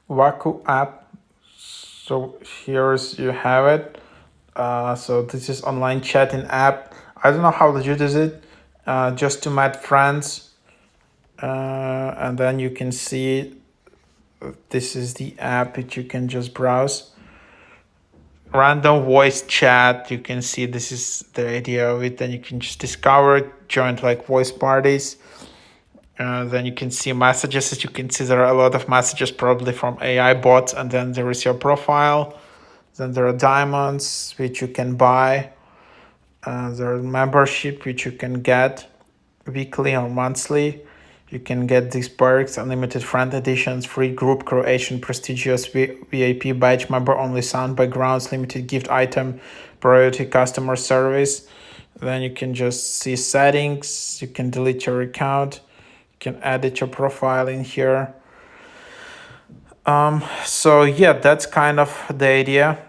Wakoo App. So here's you have it. So this is online chatting app. I don't know how to use it. Just to meet friends, and then you can see this is the app that you can just browse. Random voice chat. You can see this is the idea of it. Then you can just discover it, join like voice parties. Then you can see messages. As you can see, there are a lot of messages probably from AI bots, and then there is your profile. Then there are diamonds which you can buy. There are membership which you can get weekly or monthly. You can get these perks: unlimited friend editions, free group creation, prestigious VIP badge, member only sound backgrounds, limited gift item, priority customer service. Then you can just see settings. You can delete your account. You can edit your profile in here. So yeah, that's kind of the idea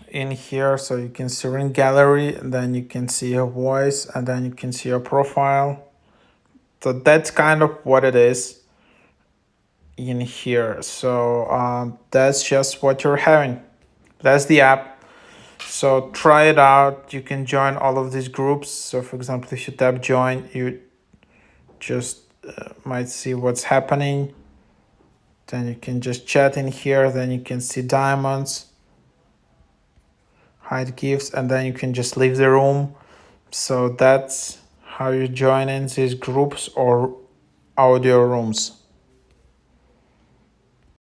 in here. So you can see ring gallery, and then you can see your voice, and then you can see your profile. So that's kind of what it is in here. So that's just what you're having. That's the app. So try it out. You can join all of these groups. So for example, if you tap join, you just might see what's happening. Then you can just chat in here. Then you can see diamonds, hide gifts, and then you can just leave the room. So that's how you join in these groups or audio rooms.